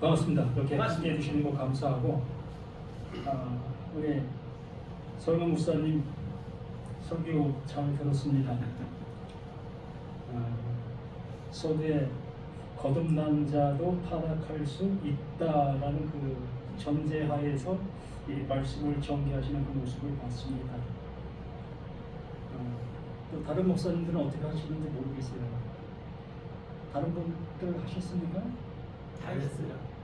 반갑습니다. 이렇게 함께 해주시는 거 감사하고, 우리 설명 목사님 설교 잘 들었습니다. 서두에 거듭난 자도 타락할 수 있다라는 그 전제하에서 이 말씀을 전개하시는 그 모습을 봤습니다. 또 다른 목사님들은 어떻게 하시는지 모르겠어요. 다른 분들 하셨습니까? 다 했어요.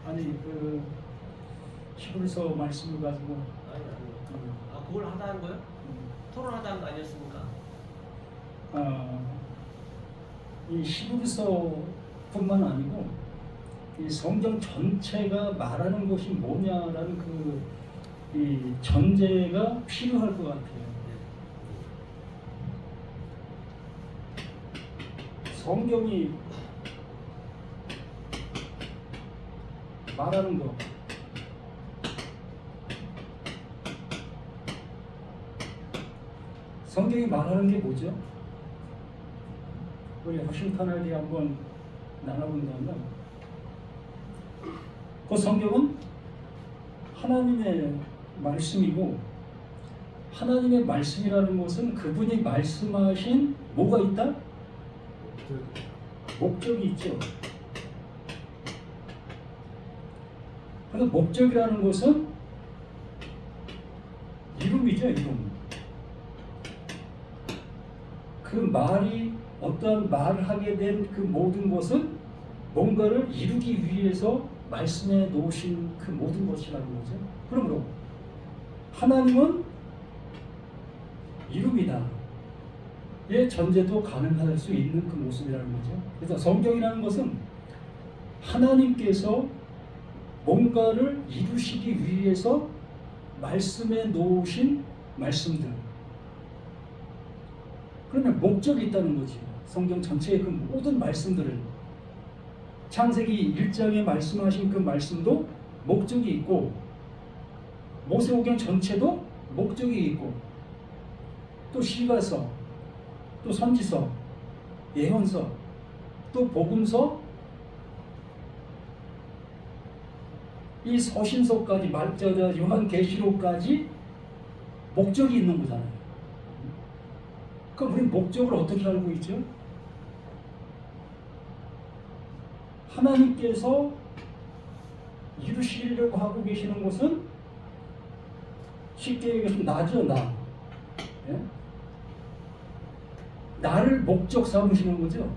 아니 그 히브리서 말씀을 가지고 아니. 그걸 하다는 거요? 토론하다는 거 아니었습니까? 이 히브리서뿐만 아니고 이 성경 전체가 말하는 것이 뭐냐라는 이 전제가 필요할 것 같아요. 성경이 말하는 것, 성경이 말하는 게 뭐죠? 우리 허심탄회하게 한번 나눠본다면, 그 성경은 하나님의 말씀이고, 하나님의 말씀이라는 것은 그분이 말씀하신 뭐가 있다? 목적이 있죠. 그래서 목적이라는 것은 이름이죠, 이름. 그 말이 어떠한 말을 하게 된 그 모든 것은 뭔가를 이루기 위해서 말씀해 놓으신 그 모든 것이라는 거죠. 그러므로 하나님은 이름이다. 의 전제도 가능할 수 있는 그 모습이라는 거죠. 그래서 성경이라는 것은 하나님께서 뭔가를 이루시기 위해서 말씀해 놓으신 말씀들. 그러면 목적이 있다는 거지. 성경 전체의 그 모든 말씀들을, 창세기 1장에 말씀하신 그 말씀도 목적이 있고, 모세오경 전체도 목적이 있고, 또 시가서, 또 선지서, 예언서, 또 복음서, 이 서신서까지, 요한계시록까지 목적이 있는 거잖아요. 그럼 우리 목적을 어떻게 알고 있죠? 하나님께서 이루시려고 하고 계시는 것은 쉽게 얘기해서 나죠, 나. 예? 나를 목적 삼으시는 거죠.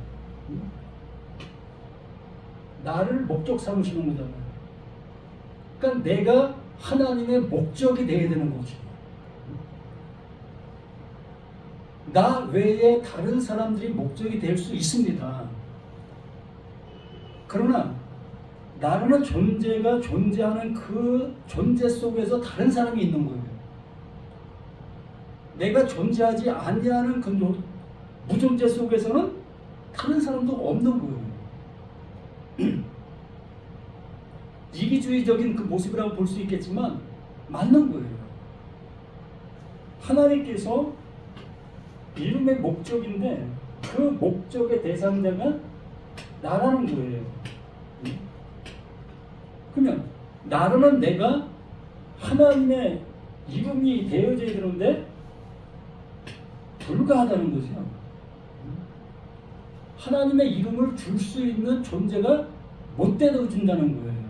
나를 목적 삼으시는 거잖아요. 그러니까 내가 하나님의 목적이 되어야 되는 거지. 나 외에 다른 사람들이 목적이 될 수 있습니다. 그러나 나라는 존재가 존재하는 그 존재 속에서 다른 사람이 있는 거예요. 내가 존재하지 아니하는 그 무존재 속에서는 다른 사람도 없는 거예요. 이기주의적인 그 모습이라고 볼 수 있겠지만 맞는 거예요. 하나님께서 이름의 목적인데 그 목적의 대상자가 나라는 거예요. 그러면 나라는 내가 하나님의 이름이 되어져야 되는데 불가하다는 거죠. 하나님의 이름을 줄 수 있는 존재가 못 되어준다는 거예요.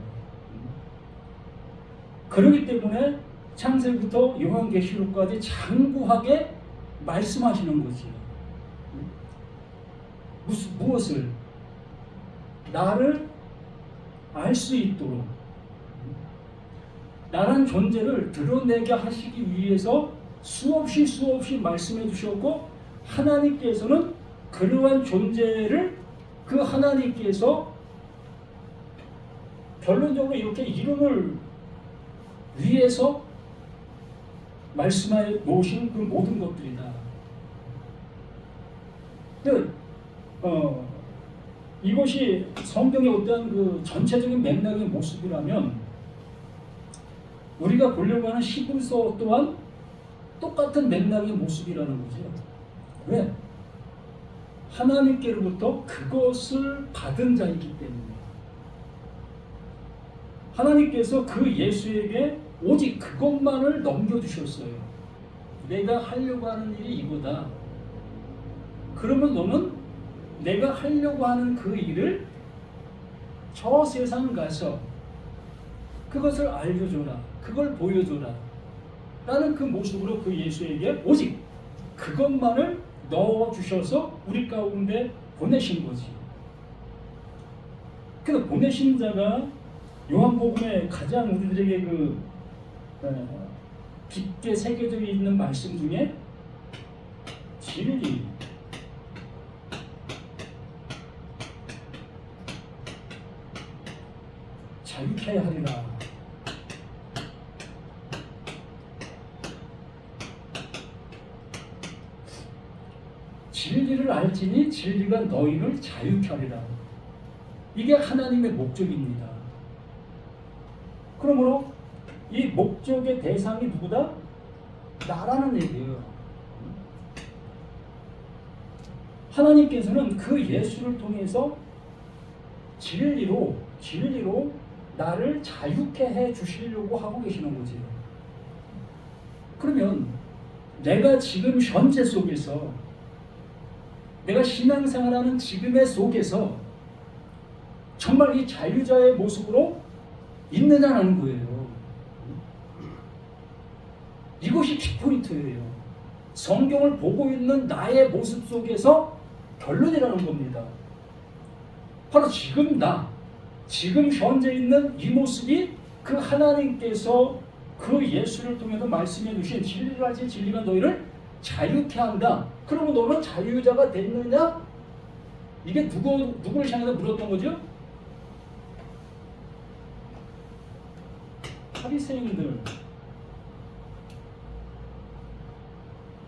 그렇기 때문에 창세부터 요한계시록까지 장구하게 말씀하시는 거지. 무엇을? 나를 알 수 있도록, 나란 존재를 드러내게 하시기 위해서 수없이 말씀해 주셨고, 하나님께서는 그러한 존재를 그 하나님께서 결론적으로 이렇게 이름을 위해서 말씀해 놓으신 그 모든 것들이다. 이것이 성경의 어떤 그 전체적인 맥락의 모습이라면 우리가 보려고 하는 히브리서 또한 똑같은 맥락의 모습이라는 거죠. 왜? 하나님께로부터 그것을 받은 자이기 때문에. 하나님께서 그 예수에게 오직 그것만을 넘겨주셨어요. 내가 하려고 하는 일이 이거다. 그러면 너는 내가 하려고 하는 그 일을 저 세상 가서 그것을 알려줘라. 그걸 보여줘라. 라는 그 모습으로 그 예수에게 오직 그것만을 넣어주셔서 우리 가운데 보내신 거지. 그래서 보내신 자가 요한복음에 가장 우리들에게 깊게 새겨져 있는 말씀 중에 진리, 자유케 하리라. 진리를 알지니 진리가 너희를 자유케 하리라. 이게 하나님의 목적입니다. 그러므로 이 목적의 대상이 누구다? 나라는 얘기예요. 하나님께서는 그 예수를 통해서 진리로 나를 자유케 해 주시려고 하고 계시는 거지. 그러면 내가 지금 현재 속에서 내가 신앙생활하는 지금의 속에서 정말 이 자유자의 모습으로 있느냐는 거예요. 이것이 키포인트예요. 성경을 보고 있는 나의 모습 속에서 결론이라는 겁니다. 바로 지금 현재 있는 이 모습이 그 하나님께서 그 예수를 통해서 말씀해 주신 진리를 알지 진리가 너희를 자유케 한다. 그러면 너는 자유자가 됐느냐? 이게 누구를 향해서 물었던 거죠? 바리새인들,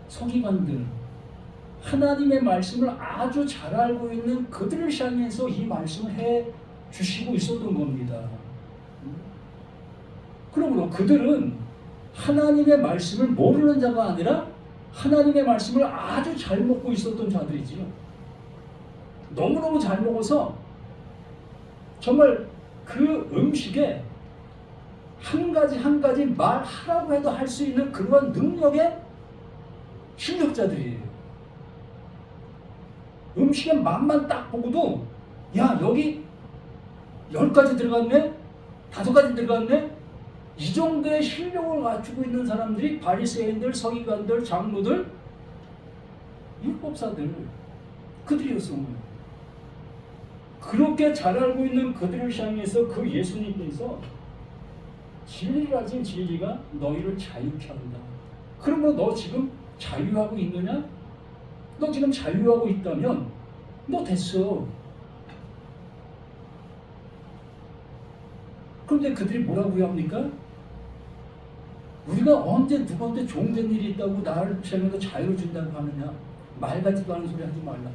서기관들, 하나님의 말씀을 아주 잘 알고 있는 그들을 향해서 이 말씀을 해 주시고 있었던 겁니다. 그러므로 그들은 하나님의 말씀을 모르는 자가 아니라 하나님의 말씀을 아주 잘 먹고 있었던 자들이지요. 너무너무 잘 먹어서 정말 그 음식에 한 가지 말하라고 해도 할 수 있는 그런 능력의 실력자들이에요. 음식의 맛만 딱 보고도 야 여기 10가지 들어갔네? 5가지 들어갔네? 이 정도의 실력을 갖추고 있는 사람들이 바리새인들, 서기관들, 장로들, 율법사들 그들이었어요. 그렇게 잘 알고 있는 그들을 향해서 그 예수님께서 진리를 알진 진리가 너희를 자유케 한다. 그러면 너 지금 자유하고 있느냐? 너 지금 자유하고 있다면 너 됐어. 그런데 그들이 뭐라고 합니까? 우리가 언제 누구한테 종된 일이 있다고 나를 향해서 자유를 준다고 하느냐? 말 같지도 않은 소리 하지 말라.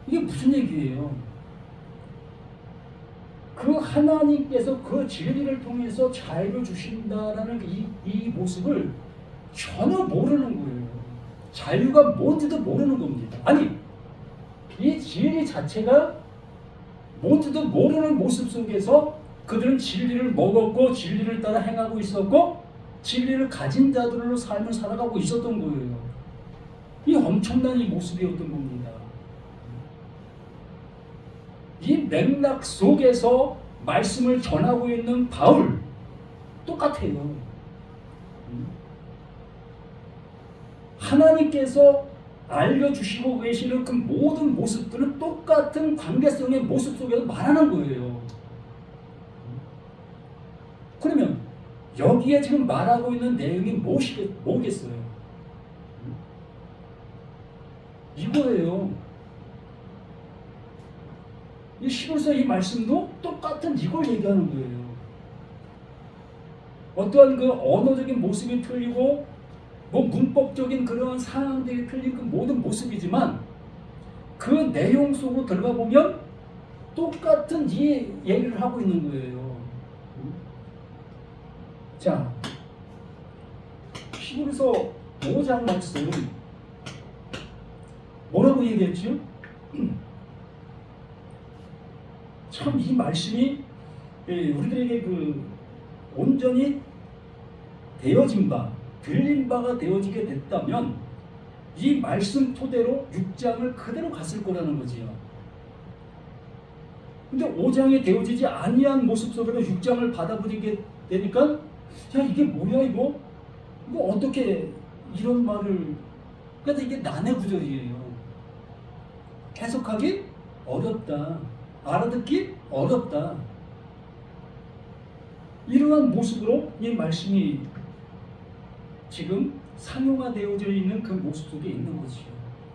이게 무슨 얘기예요? 그 하나님께서 그 진리를 통해서 자유를 주신다라는 이 모습을 전혀 모르는 거예요. 자유가 뭔지도 모르는 겁니다. 아니, 이 진리 자체가 뭔지도 모르는 모습 속에서 그들은 진리를 먹었고 진리를 따라 행하고 있었고 진리를 가진 자들로 삶을 살아가고 있었던 거예요. 이 엄청난 이 모습이었던 겁니다. 이 맥락 속에서 말씀을 전하고 있는 바울 똑같아요. 하나님께서 알려주시고 계시는 그 모든 모습들은 똑같은 관계성의 모습 속에서 말하는 거예요. 그러면 여기에 지금 말하고 있는 내용이 뭐겠어요? 이거예요. 이 11서 이 말씀도 똑같은 이걸 얘기하는 거예요. 어떠한 그 언어적인 모습이 틀리고 문법적인 그런 상황들이 틀린 그 모든 모습이지만 그 내용 속으로 들어가 보면 똑같은 이 얘기를 하고 있는 거예요. 자, 히브리서 5장 말씀 뭐라고 얘기했죠? 참 이 말씀이 우리들에게 그 온전히 되어진 바, 들린 바가 되어지게 됐다면 이 말씀 토대로 6장을 그대로 갔을 거라는 거지요. 근데 5장이 되어지지 아니한 모습 속에서 6장을 받아들이게 되니까 야 이게 뭐야 이거 어떻게 이런 말을 그러니까 이게 난해 구절이에요. 해석하기 어렵다. 알아듣기 어렵다. 이러한 모습으로 이 말씀이 지금 상용화되어져 있는 그 모습 속에 있는 거지요.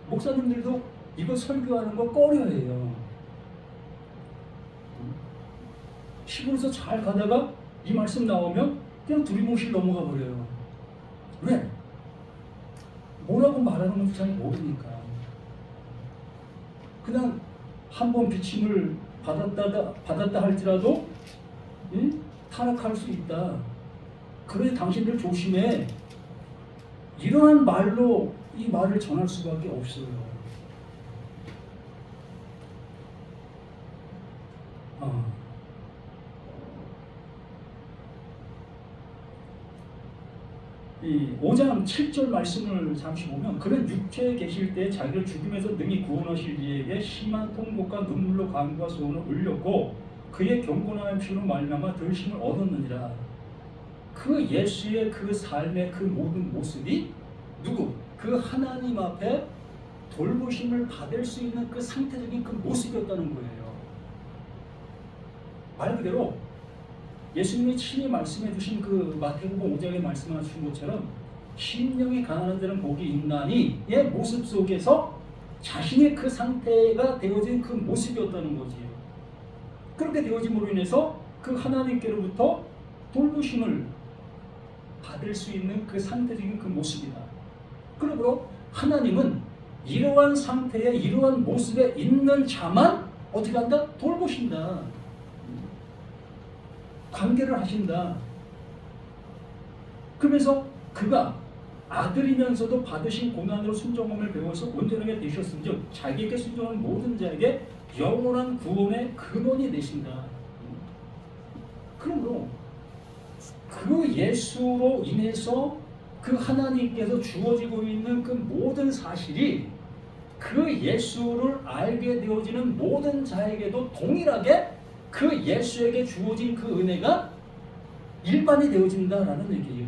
목사님들도 이거 설교하는 거 꺼려해요. 시골에서 잘 가다가 이 말씀 나오면 그냥 두리뭉실 넘어가 버려요. 왜? 뭐라고 말하는 건지 잘 모르니까. 그냥 한 번 비침을 받았다 할지라도 타락할 수 있다. 그래 당신들 조심해. 이러한 말로 이 말을 전할 수밖에 없어요. 이 5장 7절 말씀을 잠시 보면 그는 육체에 계실 때 자기를 죽음에서 능히 구원하실 이에게 심한 통곡과 눈물로 간구와 소원을 울렸고 그의 경건하심으로 말미암아 들으심을 얻었느니라. 그 예수의 그 삶의 그 모든 모습이 누구? 그 하나님 앞에 돌보심을 받을 수 있는 그 상태적인 그 모습이었다는 거예요. 말 그대로 예수님이 친히 말씀해 주신 그 마태복음 5장에 말씀하신 것처럼 심령이 가난한 자는 복이 있나니의 모습 속에서 자신의 그 상태가 되어진 그 모습이었다는 거지요. 그렇게 되어짐으로 인해서 그 하나님께로부터 돌보심을 받을 수 있는 그 상태적인 그 모습이다. 그러므로 하나님은 이러한 상태에 이러한 모습에 있는 자만 어떻게 한다? 돌보신다. 관계를 하신다. 그러면서 그가 아들이면서도 받으신 고난으로 순종함을 배워서 온전하게 되셨은즉 자기에게 순종하는 모든 자에게 영원한 구원의 근원이 되신다. 그러므로 그 예수로 인해서 그 하나님께서 주어지고 있는 그 모든 사실이 그 예수를 알게 되어지는 모든 자에게도 동일하게 그 예수에게 주어진 그 은혜가 일반이 되어진다라는 얘기예요.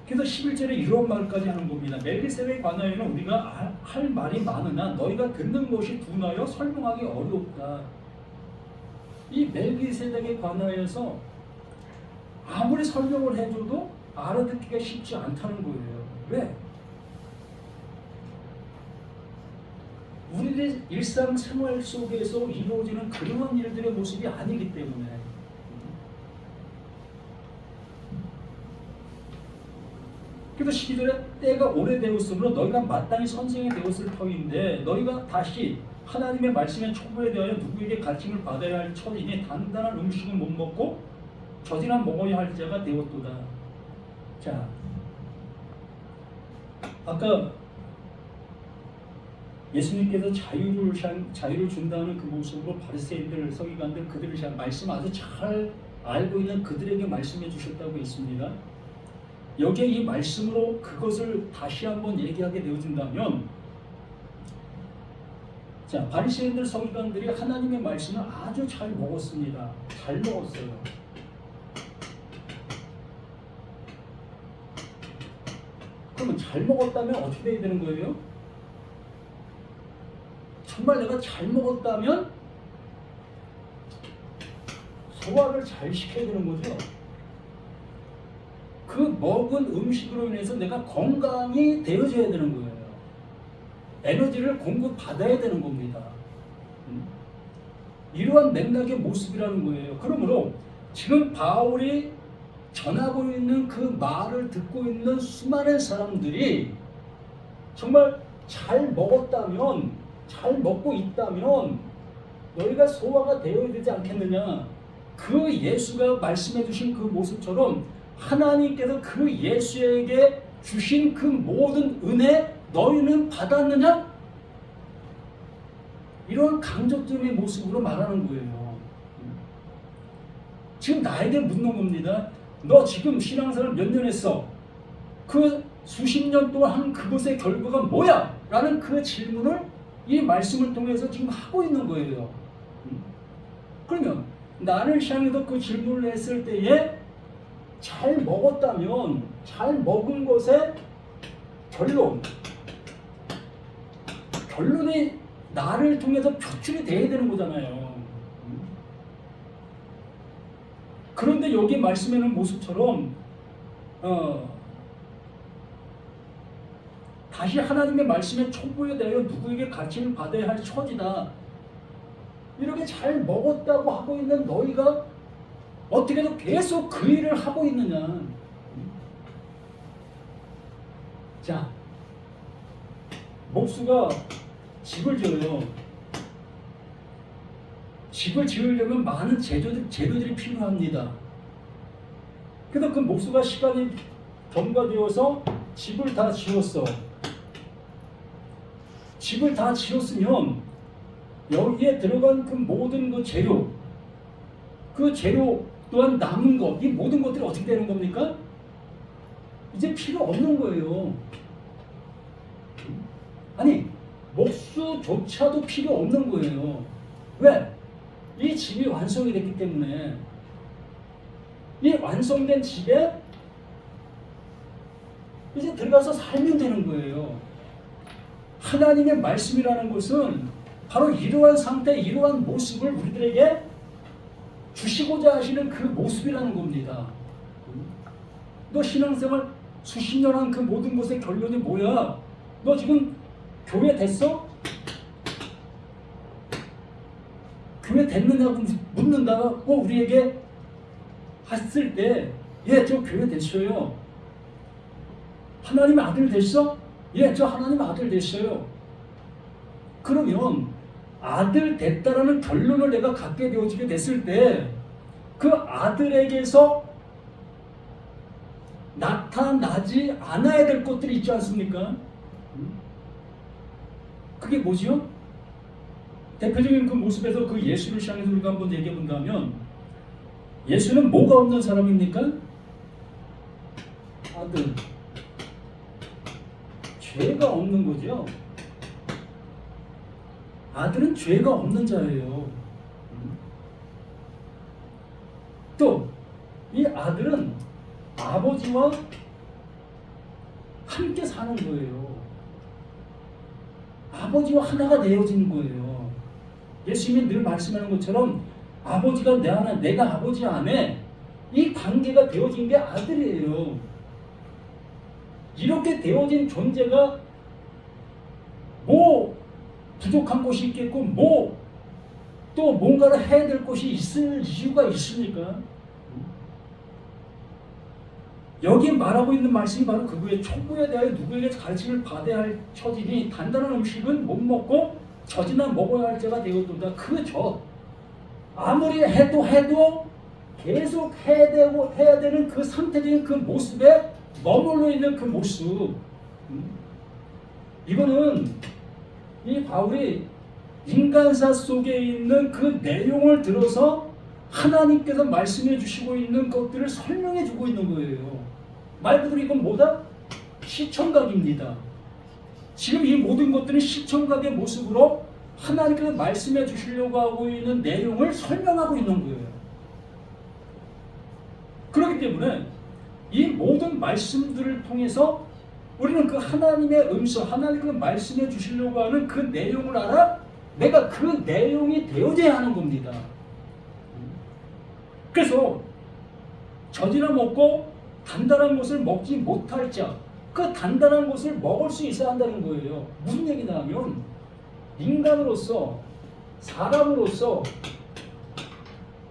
그래서 11절에 이런 말까지 하는 겁니다. 멜기세덱에 관하여는 우리가 할 말이 많으나 너희가 듣는 것이 둔하여 설명하기 어렵다. 이 멜기세덱에 관하여서 아무리 설명을 해줘도 알아듣기가 쉽지 않다는 거예요. 왜? 우리의 일상생활 속에서 이루어지는 그런 일들의 모습이 아니기 때문에 그래서 12절에 때가 오래되었으므로 너희가 마땅히 선생이 되었을 터인데 너희가 다시 하나님의 말씀의 촉구에 대하여 누구에게 가르침을 받아야 할 처지니 단단한 음식은 못 먹고 저지난 먹어야 할 자가 되었도다. 자, 아까 예수님께서 자유를 준다는 그 모습으로 바리새인들, 서기관들 그들을 말씀 아주 잘 알고 있는 그들에게 말씀해 주셨다고 했습니다. 여기에 이 말씀으로 그것을 다시 한번 얘기하게 되어진다면 자, 바리새인들, 서기관들이 하나님의 말씀을 아주 잘 먹었습니다. 잘 먹었어요. 그러면 잘 먹었다면 어떻게 돼야 되는 거예요? 정말 내가 잘 먹었다면 소화를 잘 시켜야 되는 거죠. 그 먹은 음식으로 인해서 내가 건강이 되어져야 되는 거예요. 에너지를 공급받아야 되는 겁니다. 이러한 맥락의 모습이라는 거예요. 그러므로 지금 바울이 전하고 있는 그 말을 듣고 있는 수많은 사람들이 정말 잘 먹었다면, 잘 먹고 있다면 너희가 소화가 되어야 되지 않겠느냐. 그 예수가 말씀해 주신 그 모습처럼 하나님께서 그 예수에게 주신 그 모든 은혜, 너희는 받았느냐? 이런 강조점의 모습으로 말하는 거예요. 지금 나에게 묻는 겁니다. 너 지금 신앙생활 몇 년 했어? 그 수십 년 동안 한 그것의 결과가 뭐야? 라는 그 질문을 이 말씀을 통해서 지금 하고 있는 거예요. 그러면 나를 향해서 그 질문을 했을 때에 잘 먹었다면 잘 먹은 것의 결론이 나를 통해서 표출이 돼야 되는 거잖아요. 그런데 여기 말씀에는 모습처럼 다시 하나님의 말씀의 촉구에 대하여 누구에게 가르침을 받아야 할 처지다. 이렇게 잘 먹었다고 하고 있는 너희가 어떻게 해서 계속 그 일을 하고 있느냐. 자, 목수가 집을 지어요. 집을 지으려면 많은 재료들이 필요합니다. 그래서 그 목수가 시간이 경과되어서 집을 다 지었어. 집을 다 지었으면 여기에 들어간 그 모든 그 재료 또한 남은 것, 이 모든 것들이 어떻게 되는 겁니까? 이제 필요 없는 거예요. 아니, 목수조차도 필요 없는 거예요. 왜? 이 집이 완성이 됐기 때문에. 이 완성된 집에 이제 들어가서 살면 되는 거예요. 하나님의 말씀이라는 것은 바로 이러한 상태, 이러한 모습을 우리들에게 주시고자 하시는 그 모습이라는 겁니다. 너 신앙생활 수십 년 한 그 모든 것의 결론이 뭐야? 너 지금 교회 됐어? 교회 됐느냐고 묻는다고 우리에게 했을 때, 예, 저 교회 됐어요. 하나님 아들 됐어? 예, 저 하나님 아들 됐어요. 그러면 아들 됐다라는 결론을 내가 갖게 되어지게 됐을 때 그 아들에게서 나타나지 않아야 될 것들이 있지 않습니까? 그게 뭐죠? 대표적인 그 모습에서 그 예수를 향해서 우리가 한번 얘기해 본다면 예수는 뭐가 없는 사람입니까? 아들. 죄가 없는 거죠. 아들은 죄가 없는 자예요. 또 이 아들은 아버지와 함께 사는 거예요. 아버지와 하나가 되어지는 거예요. 예수님이 늘 말씀하는 것처럼 아버지가 내 안에, 내가 아버지 안에 이 관계가 되어진 게 아들이에요. 이렇게 되어진 존재가 뭐 부족한 것이 있겠고 뭐 또 뭔가를 해야 될 것이 있을 이유가 있습니까? 여기 말하고 있는 말씀이 바로 그거에 촉구에 대하여 누구에게 가르침을 받아야 할 처지니 단단한 음식은 못 먹고 젖이나 먹어야 할 자가 되었도다. 그 젖 아무리 해도 계속 해야 되는 그 상태적인 그 모습에 머물러 있는 그 모습. 이거는 이 바울이 인간사 속에 있는 그 내용을 들어서 하나님께서 말씀해 주시고 있는 것들을 설명해 주고 있는 거예요. 말 그대로 이건 뭐다? 시청각입니다. 지금 이 모든 것들은 시청각의 모습으로 하나님께서 말씀해 주시려고 하고 있는 내용을 설명하고 있는 거예요. 그렇기 때문에 이 모든 말씀들을 통해서 우리는 그 하나님의 음성, 하나님께서 말씀해 주시려고 하는 그 내용을 알아 내가 그 내용이 되어져야 하는 겁니다. 그래서 젖이나 먹고 단단한 것을 먹지 못할 자, 그 단단한 것을 먹을 수 있어야 한다는 거예요. 무슨 얘기냐 하면 인간으로서, 사람으로서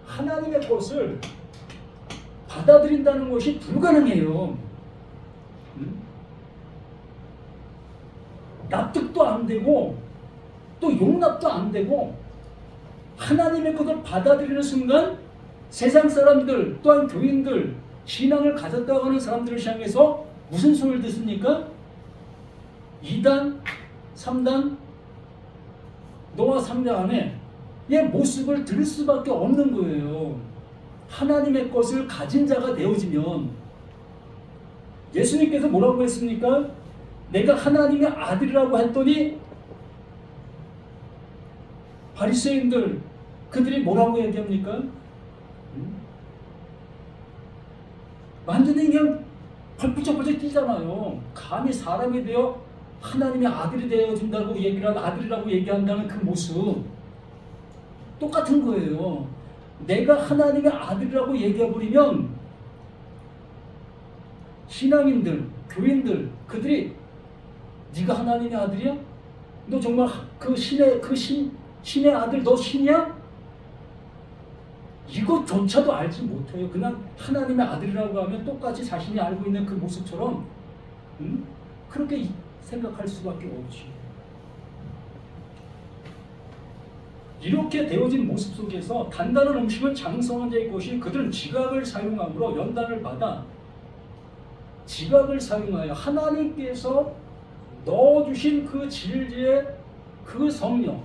하나님의 것을 받아들인다는 것이 불가능해요. 납득도 안 되고 또 용납도 안 되고 하나님의 것을 받아들이는 순간 세상 사람들 또한 교인들 신앙을 가졌다고 하는 사람들을 향해서 무슨 소리를 듣습니까? 2단, 3단, 노아 3대 안에 얘 모습을 들을 수밖에 없는 거예요. 하나님의 것을 가진 자가 되어지면 예수님께서 뭐라고 했습니까? 내가 하나님의 아들이라고 했더니 바리새인들 그들이 뭐라고 얘기합니까? 완전히 그냥 펄쩍펄쩍 뛰잖아요. 감히 사람이 되어 하나님의 아들이 되어준다고 아들이라고 얘기한다는 그 모습 똑같은 거예요. 내가 하나님의 아들이라고 얘기해버리면 신앙인들, 교인들 그들이 네가 하나님의 아들이야? 너 정말 신의 아들 너 신이야? 이것조차도 알지 못해요. 그냥 하나님의 아들이라고 하면 똑같이 자신이 알고 있는 그 모습처럼 그렇게 생각할 수밖에 없지. 이렇게 되어진 모습 속에서 단단한 음식을 장성한 자의 것이 그들은 지각을 사용함으로 연단을 받아 지각을 사용하여 하나님께서 넣어주신 그 진리의 그 성령,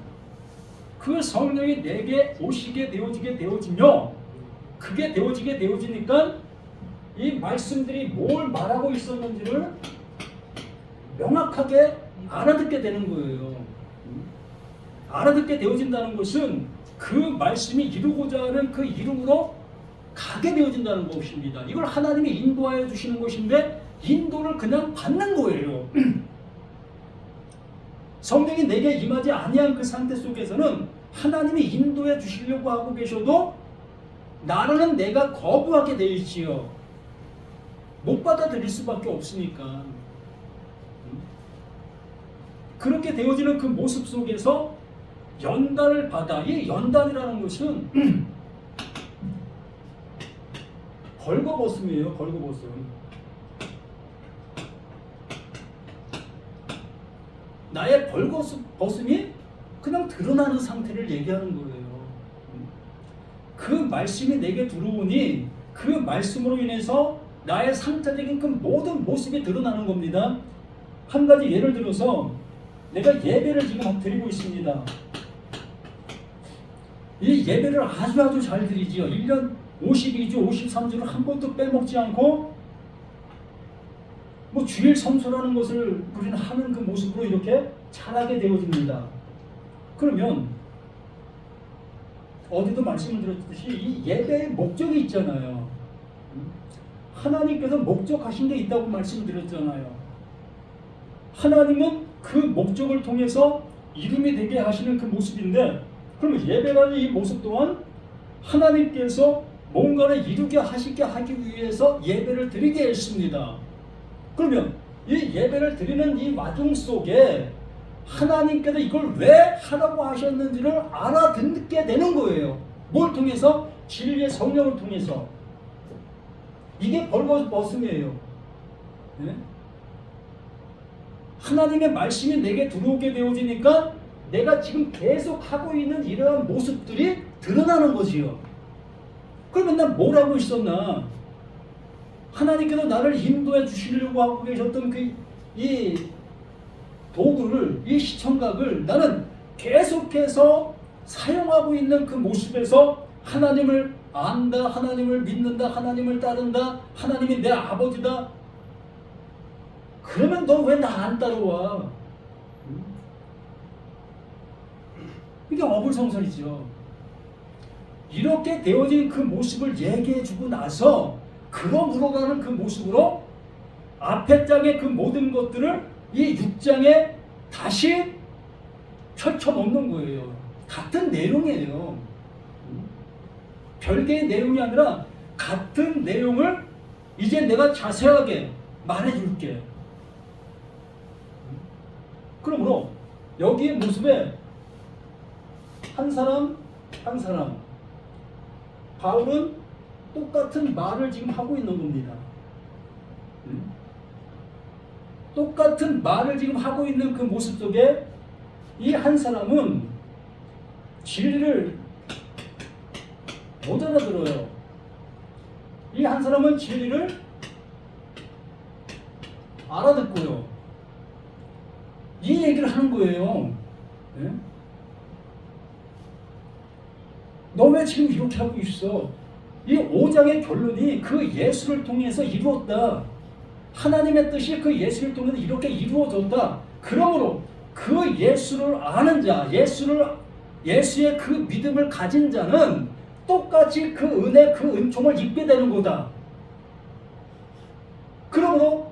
그 성령이 내게 오시게 되어지며 그게 되어지게 되어지니까 이 말씀들이 뭘 말하고 있었는지를 명확하게 알아듣게 되는 거예요. 알아듣게 되어진다는 것은 그 말씀이 이루고자 하는 그 이름으로 가게 되어진다는 것입니다. 이걸 하나님이 인도하여 주시는 것인데 인도를 그냥 받는 거예요. 성령이 내게 임하지 아니한 그 상태 속에서는 하나님이 인도해 주시려고 하고 계셔도 나는 내가 거부하게 되지요. 못 받아들일 수밖에 없으니까. 그렇게 되어지는 그 모습 속에서 연단을 받아. 이 연단이라는 것은 벌거벗음이에요. 벌거벗음. 나의 벌거벗음이 그냥 드러나는 상태를 얘기하는 거예요. 그 말씀이 내게 들어오니 그 말씀으로 인해서 나의 상태적인 그 모든 모습이 드러나는 겁니다. 한 가지 예를 들어서 내가 예배를 지금 드리고 있습니다. 이 예배를 아주 잘 드리지요. 1년 52주, 53주를 한 번도 빼먹지 않고 뭐 주일 성수라는 것을 우리는 하는 그 모습으로 이렇게 잘하게 되어집니다. 그러면 어디도 말씀을 드렸듯이 이 예배의 목적이 있잖아요. 하나님께서 목적하신 게 있다고 말씀드렸잖아요. 하나님은 그 목적을 통해서 이름이 되게 하시는 그 모습인데 그러면 예배라는 이 모습 또한 하나님께서 뭔가를 이루게 하기 위해서 예배를 드리게 했습니다. 그러면 이 예배를 드리는 이 와중 속에 하나님께서 이걸 왜 하라고 하셨는지를 알아듣게 되는 거예요. 뭘 통해서? 진리의 성령을 통해서. 이게 벌거벗음이에요. 네? 하나님의 말씀이 내게 들어오게 되어지니까 내가 지금 계속 하고 있는 이러한 모습들이 드러나는 거지요. 그러면 난 뭘 하고 있었나? 하나님께서 나를 인도해 주시려고 하고 계셨던 이 도구를, 이 시청각을 나는 계속해서 사용하고 있는 그 모습에서 하나님을 안다, 하나님을 믿는다, 하나님을 따른다, 하나님이 내 아버지다. 그러면 너 왜 나 안 따라와? 이게 어불성설이죠. 이렇게 되어진 그 모습을 얘기해주고 나서 그러므로라는 그 모습으로 앞에 장의 그 모든 것들을 이 6장에 다시 펼쳐놓는 거예요. 같은 내용이에요. 별개의 내용이 아니라 같은 내용을 이제 내가 자세하게 말해줄게. 그러므로 여기의 모습에 한 사람 바울은 똑같은 말을 지금 하고 있는 겁니다. 똑같은 말을 지금 하고 있는 그 모습 속에 이 한 사람은 진리를 못 알아들어요. 이 한 사람은 진리를 알아듣고요. 이 얘기를 하는 거예요. 예? 너 왜 지금 이렇게 하고 있어? 이 5장의 결론이 그 예수를 통해서 이루었다. 하나님의 뜻이 그 예수를 통해서 이렇게 이루어졌다. 그러므로 그 예수를 아는 자, 예수의 그 믿음을 가진 자는 똑같이 그 은혜, 그 은총을 입게 되는 거다. 그러므로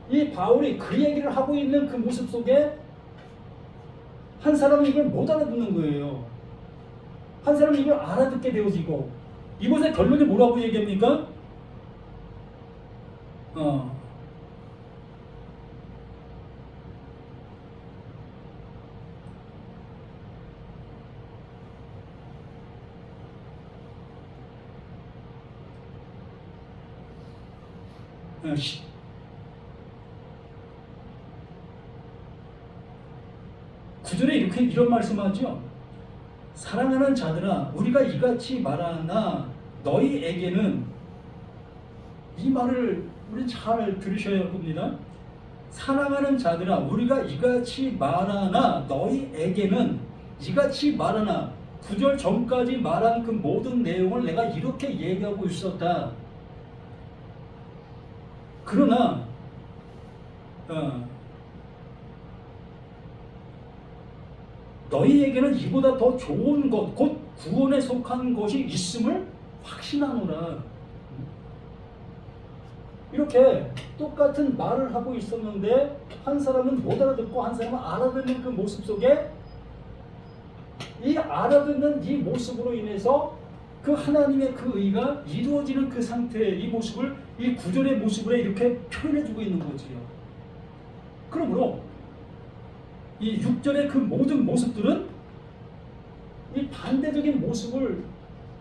이 바울이 그 얘기를 하고 있는 그 모습 속에 한 사람은 이걸 못 알아듣는 거예요. 한 사람은 이걸 알아듣게 되어지고, 이것의 결론이 뭐라고 얘기합니까? 구절에 이런 말씀하죠. 사랑하는 자들아, 우리가 이같이 말하나 너희에게는, 이 말을 우리 잘 들으셔야 할 겁니다. 사랑하는 자들아, 우리가 이같이 말하나 너희에게는, 이같이 말하나, 9절 전까지 말한 그 모든 내용을 내가 이렇게 얘기하고 있었다. 그러나 너희에게는 이보다 더 좋은 것, 곧 구원에 속한 것이 있음을 확신하노라. 이렇게 똑같은 말을 하고 있었는데 한 사람은 못 알아듣고 한 사람은 알아듣는 그 모습 속에, 이 알아듣는 이 모습으로 인해서 그 하나님의 그 의가 이루어지는 그 상태의 이 모습을, 이 구절의 모습으로 이렇게 표현해주고 있는 거지요. 그러므로 이 6절의 그 모든 모습들은 이 반대적인 모습을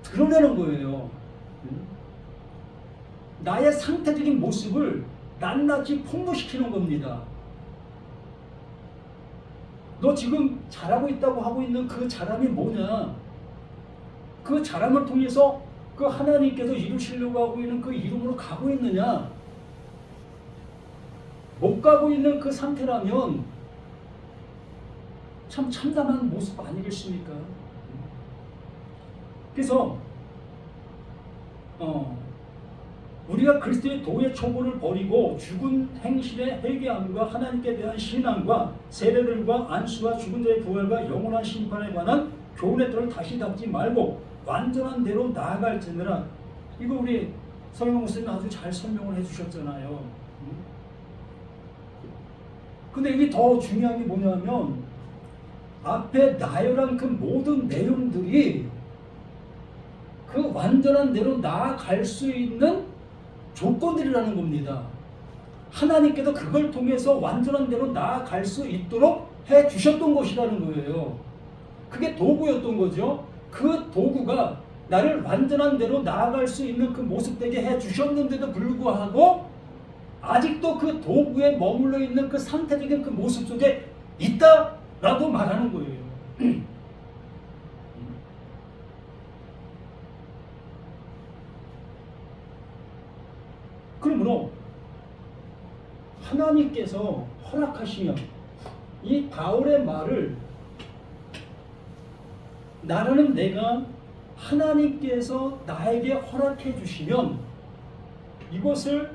드러내는 거예요. 나의 상태적인 모습을 낱낱이 폭로시키는 겁니다. 너 지금 잘하고 있다고 하고 있는 그 잘함이 뭐냐? 그 잘함을 통해서 그 하나님께서 이루시려고 하고 있는 그 이름으로 가고 있느냐? 못 가고 있는 그 상태라면 참 참담한 모습 아니겠습니까? 그래서 우리가 그리스도의 도의 초보를 버리고 죽은 행실의 회개함과 하나님께 대한 신앙과 세례들과 안수와 죽은 자의 부활과 영원한 심판에 관한 교훈의 뜰을 다시 닫지 말고 완전한 대로 나아갈지니라. 이거 우리 서영호 목사님 아주 잘 설명을 해주셨잖아요. 근데 이게 더 중요한 게 뭐냐면 앞에 나열한 그 모든 내용들이 그 완전한 대로 나아갈 수 있는 조건들이라는 겁니다. 하나님께서 그걸 통해서 완전한 대로 나아갈 수 있도록 해 주셨던 것이라는 거예요. 그게 도구였던 거죠. 그 도구가 나를 완전한 대로 나아갈 수 있는 그 모습 되게 해 주셨는데도 불구하고 아직도 그 도구에 머물러 있는 그 상태적인 그 모습 속에 있다라고 말하는 거예요. 그러므로 하나님께서 허락하시면 이 바울의 말을 나라는 내가 하나님께서 나에게 허락해 주시면 이것을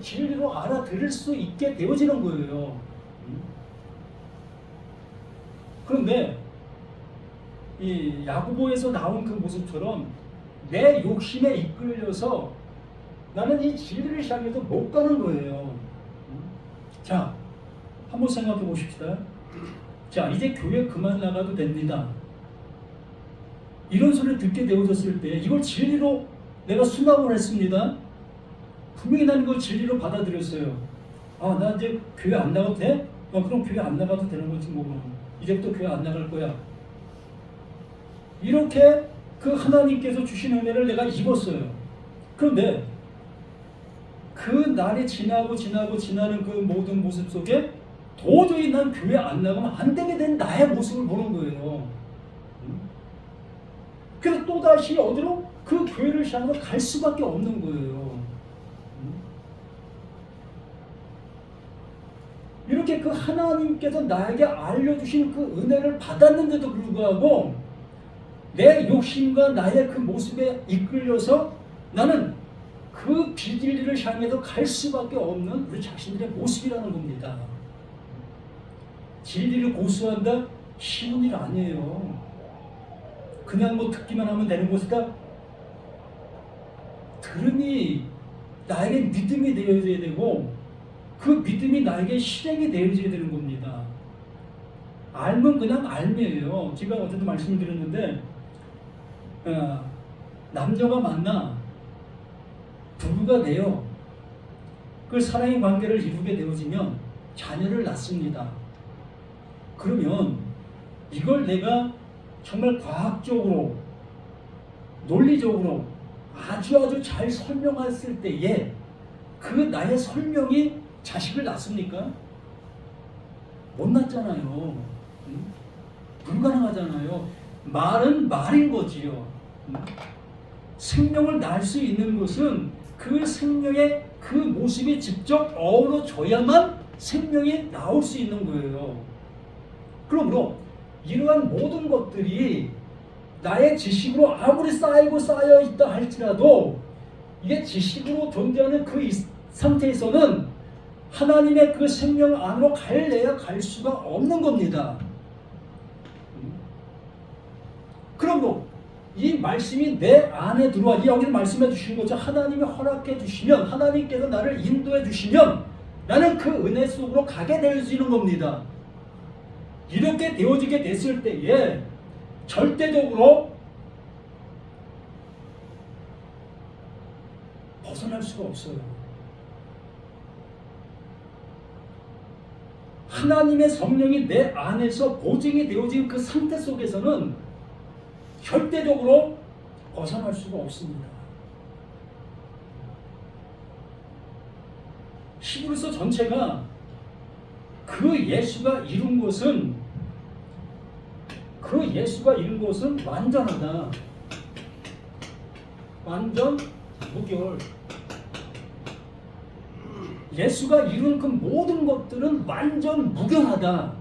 진리로 알아들을 수 있게 되어지는 거예요. 그런데 이 야고보에서 나온 그 모습처럼 내 욕심에 이끌려서 나는 이 진리를 향해서 못 가는 거예요. 자, 한번 생각해 보십시다. 자, 이제 교회 그만 나가도 됩니다. 이런 소리를 듣게 되어졌을 때 이걸 진리로 내가 수납을 했습니다. 분명히 나는 걸 진리로 받아들였어요. 아, 나 이제 교회 안 나가도 돼? 그럼 교회 안 나가도 되는 거지 뭐. 이제부터 교회 안 나갈 거야. 이렇게 그 하나님께서 주신 은혜를 내가 입었어요. 그런데 그 날이 지나는 그 모든 모습 속에 도저히 난 교회 안 나가면 안 되게 된 나의 모습을 보는 거예요. 그래서 또다시 어디로? 그 교회를 향해서 갈 수밖에 없는 거예요. 이렇게 그 하나님께서 나에게 알려주신 그 은혜를 받았는데도 불구하고 내 욕심과 나의 그 모습에 이끌려서 나는 그 비진리를 향해서 갈 수밖에 없는 우리 자신들의 모습이라는 겁니다. 진리를 고수한다? 쉬운 일 아니에요. 그냥 뭐 듣기만 하면 되는 것이다? 들음이 나에게 믿음이 되어져야 되고 그 믿음이 나에게 실행이 되어져야 되는 겁니다. 알면 그냥 알면이에요. 제가 어제도 말씀드렸는데 남녀가 만나 부부가 되어 그 사랑의 관계를 이루게 되어지면 자녀를 낳습니다. 그러면 이걸 내가 정말 과학적으로 논리적으로 아주 잘 설명했을 때에 그 나의 설명이 자식을 낳습니까? 못 낳잖아요. 불가능하잖아요. 말은 말인 거지요. 생명을 낳을 수 있는 것은 그 생명의 그 모습이 직접 어우러져야만 생명이 나올 수 있는 거예요. 그러므로 이러한 모든 것들이 나의 지식으로 아무리 쌓여 있다 할지라도 이게 지식으로 존재하는 그 상태에서는 하나님의 그 생명 안으로 갈래야 갈 수가 없는 겁니다. 그러므로 이 말씀이 내 안에 들어와 여기서 말씀해 주신 거죠. 하나님이 허락해 주시면 하나님께서 나를 인도해 주시면 나는 그 은혜 속으로 가게 될 수 있는 겁니다. 이렇게 되어지게 됐을 때에 절대적으로 벗어날 수가 없어요. 하나님의 성령이 내 안에서 보증이 되어진 그 상태 속에서는 절대적으로 벗어날 수가 없습니다. 히브리서 전체가 그 예수가 이룬 것은 완전하다. 완전 무결. 예수가 이룬 그 모든 것들은 완전 무결하다.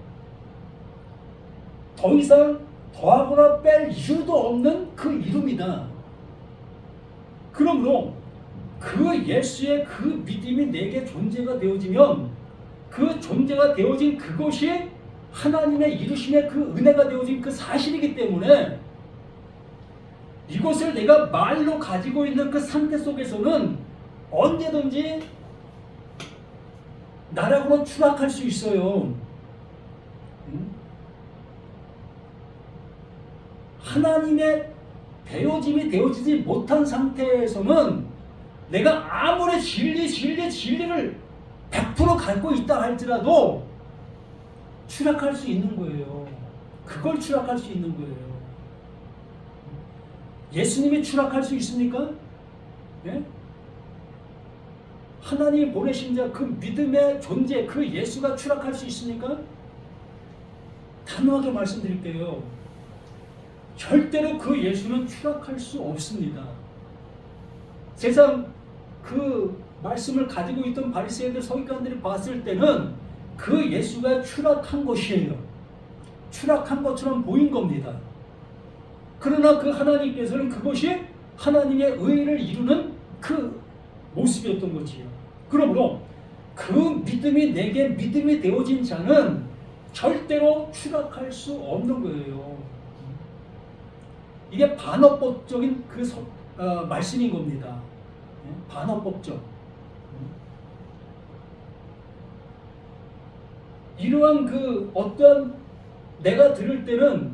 더 이상 더하거나 뺄 이유도 없는 그 이름이다. 그러므로 그 예수의 그 믿음이 내게 존재가 되어지면 그 존재가 되어진 그것이 하나님의 이루심의 그 은혜가 되어진 그 사실이기 때문에 이것을 내가 말로 가지고 있는 그 상태 속에서는 언제든지 나락으로 추락할 수 있어요. 하나님의 되어짐이 되어지지 못한 상태에서는 내가 아무리 진리를 100% 갖고 있다 할지라도 추락할 수 있는 거예요. 그걸 추락할 수 있는 거예요. 예수님이 추락할 수 있습니까? 네? 하나님이 보내신 자 그 믿음의 존재 그 예수가 추락할 수 있습니까? 단호하게 말씀드릴게요. 절대로 그 예수는 추락할 수 없습니다. 세상 그 말씀을 가지고 있던 바리새인들 서기관들이 봤을 때는 그 예수가 추락한 것이에요. 추락한 것처럼 보인 겁니다. 그러나 그 하나님께서는 그것이 하나님의 의를 이루는 그 모습이었던 거지요. 그러므로 그 믿음이 내게 믿음이 되어진 자는 절대로 추락할 수 없는 거예요. 이게 반어법적인 그 말씀인 겁니다. 반어법적. 이러한 그 어떤 내가 들을 때는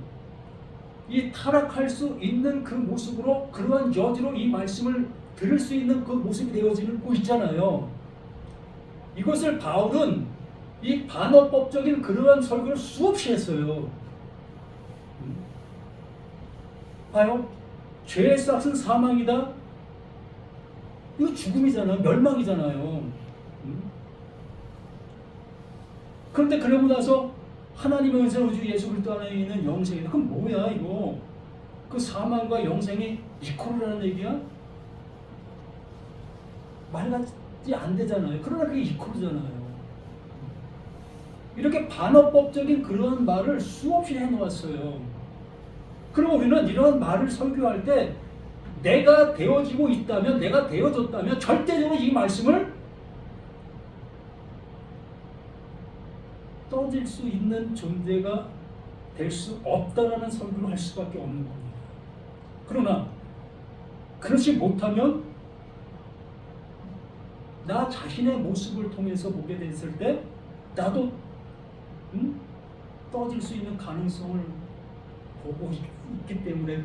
이 타락할 수 있는 그 모습으로 그러한 여지로 이 말씀을 들을 수 있는 그 모습이 되어지고 있잖아요. 이것을 바울은 이 반어법적인 그러한 설교를 수없이 했어요. 봐요. 죄의 싹은 사망이다. 이거 죽음이잖아요. 멸망이잖아요. 그런데 그러고 나서 하나님의 은혜로 주 예수 그리스도 안에 있는 영생이다. 그럼 뭐야 이거? 그 사망과 영생이 이퀄이라는 얘기야? 말같이 안 되잖아요. 그러나 그게 이퀄이잖아요. 이렇게 반어법적인 그런 말을 수없이 해놓았어요. 그리고 우리는 이런 말을 설교할 때 내가 되어지고 있다면, 내가 되어졌다면 절대적으로 이 말씀을 떠질 수 있는 존재가 될 수 없다라는 설교를 할 수밖에 없는 겁니다. 그러나 그렇지 못하면 나 자신의 모습을 통해서 보게 됐을 때 나도 떠질 수 있는 가능성을 보고 있기 때문에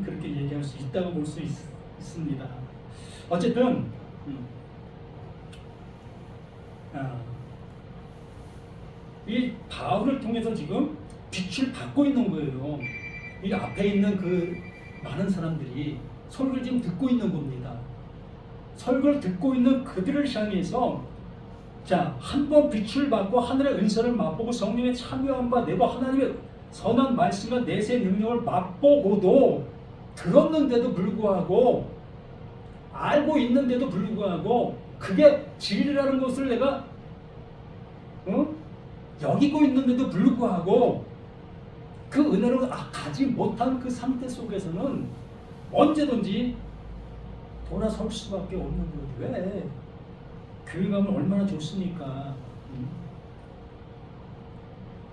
그렇게 얘기할 수 있다고 볼 수 있습니다. 어쨌든 이 바울을 통해서 지금 빛을 받고 있는 거예요. 이 앞에 있는 그 많은 사람들이 설교를 지금 듣고 있는 겁니다. 설교를 듣고 있는 그들을 향해서 자, 한번 빛을 받고 하늘의 은사를 맛보고 성령에 참여한 바 내가 하나님의 선한 말씀과 내세 능력을 맛보고도 들었는데도 불구하고 알고 있는데도 불구하고 그게 진리라는 것을 내가 여기고 있는데도 불구하고 그 은혜를 가지 못한 그 상태 속에서는 언제든지 돌아설 수밖에 없는 거예요. 왜? 교회 가면 얼마나 좋습니까?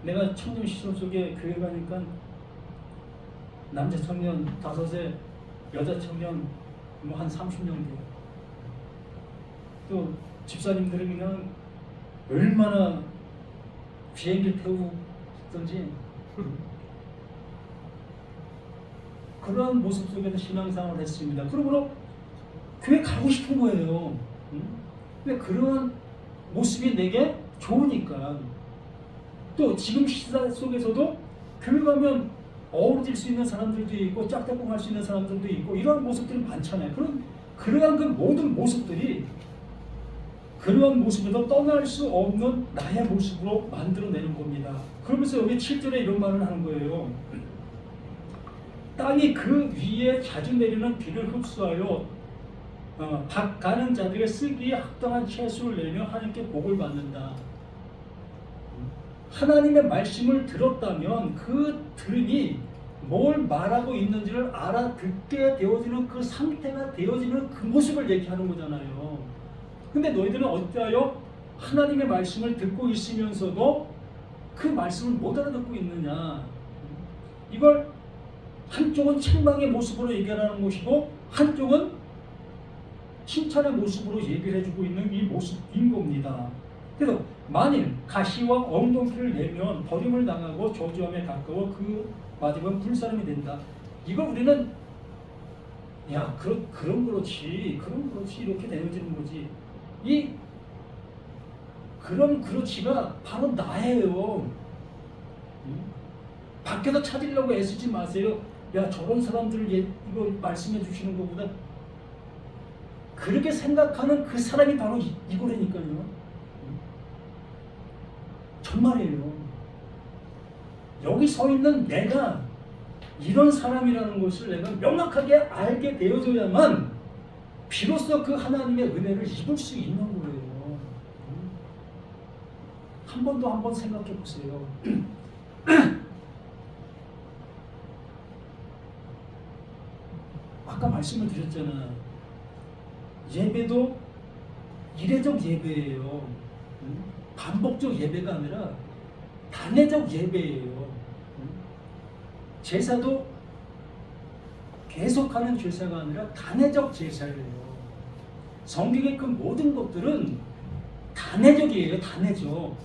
내가 청년 시절 속에 교회 가니까 남자 청년 5에 여자 청년 뭐 한 30명 돼요. 또 집사님들은 그냥 얼마나 비행기 태우든지 그런 모습 속에서 신앙생활을 했습니다. 그러므로 교회 가고 싶은 거예요. 근데 그런 모습이 내게 좋으니까. 또 지금 시대 속에서도 교회 가면 어우러질 수 있는 사람들도 있고 짝짝꿍 할 수 있는 사람들도 있고 이런 모습들이 많잖아요. 그러한 그 모든 모습들이 그러한 모습에서 떠날 수 없는 나의 모습으로 만들어내는 겁니다. 그러면서 여기 7절에 이런 말을 하는 거예요. 땅이 그 위에 자주 내리는 비를 흡수하여 가는 자들에게 쓰기에 합당한 채수를 내며 하나님께 복을 받는다. 하나님의 말씀을 들었다면 그 들음이 뭘 말하고 있는지를 알아듣게 되어지는 그 상태가 되어지는 그 모습을 얘기하는 거잖아요. 근데 너희들은 어찌하여 하나님의 말씀을 듣고 있으면서도 그 말씀을 못 알아듣고 있느냐. 이걸 한쪽은 책망의 모습으로 얘기하는 것이고 한쪽은 칭찬의 모습으로 얘기를 해주고 있는 이 모습인 겁니다. 그래서 만일 가시와 엉겅퀴를 내면 버림을 당하고 저주함에 가까워 그 마지막은 불사름이 된다. 이걸 우리는 야 그런 그렇지 이렇게 되어지는 거지. 이 그런 그렇지가 바로 나예요. 밖에서 찾으려고 애쓰지 마세요. 야 저런 사람들을 이거 말씀해 주시는 것보다 그렇게 생각하는 그 사람이 바로 이거라니까요. 정말이에요. 여기 서 있는 내가 이런 사람이라는 것을 내가 명확하게 알게 되어줘야만 비로소 그 하나님의 은혜를 입을 수 있는 거예요. 한 번 생각해 보세요. 아까 말씀을 드렸잖아. 예배도 이례적 예배예요. 반복적 예배가 아니라 단회적 예배예요. 제사도 계속하는 제사가 아니라 단회적 제사예요. 성경의 그 모든 것들은 단회적이에요. 단회적.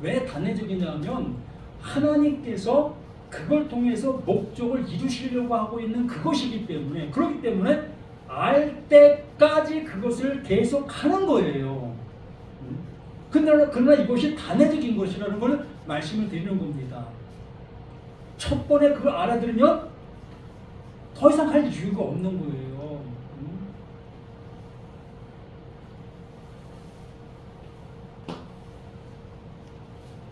왜 단회적이냐면 하나님께서 그걸 통해서 목적을 이루시려고 하고 있는 그것이기 때문에, 그렇기 때문에 알 때까지 그것을 계속하는 거예요. 그러나 이것이 단회적인 것이라는 걸 말씀을 드리는 겁니다. 첫 번에 그걸 알아들으면 더 이상 할 이유가 없는 거예요.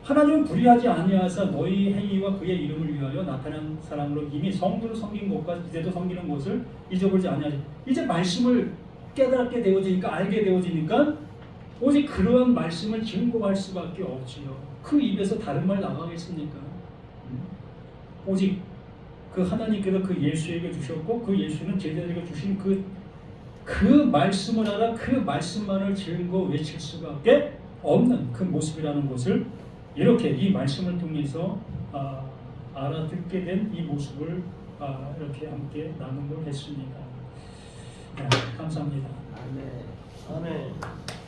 하나님은 불의하지 아니하사 너희 행위와 그의 이름을 위하여 나타난 사람으로 이미 성도를 섬긴 것과 이제도 섬기는 것을 잊어버리지 아니하지. 이제 말씀을 깨닫게 되어지니까, 알게 되어지니까 오직 그러한 말씀을 증거할 수밖에 없지요. 그 입에서 다른 말 나가겠습니까? 오직 그 하나님께서 그 예수에게 주셨고 그 예수는 제자들에게 주신 그 말씀을 알아 그 말씀만을 증거 외칠 수밖에 없는 그 모습이라는 것을 이렇게 이 말씀을 통해서 알아듣게 된 이 모습을 이렇게 함께 나눔을 했습니다. 네, 감사합니다. 아멘. 아멘.